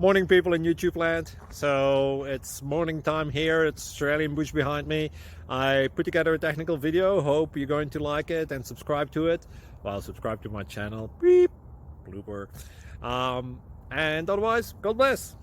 Morning, people in YouTube land. So it's morning time here. It's Australian bush behind me. I put together a technical video. Hope you're going to like it and subscribe to it. Well, subscribe to my channel. Beep. Blooper. And otherwise, God bless.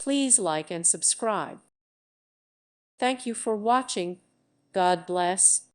Please like and subscribe. Thank you for watching. God bless.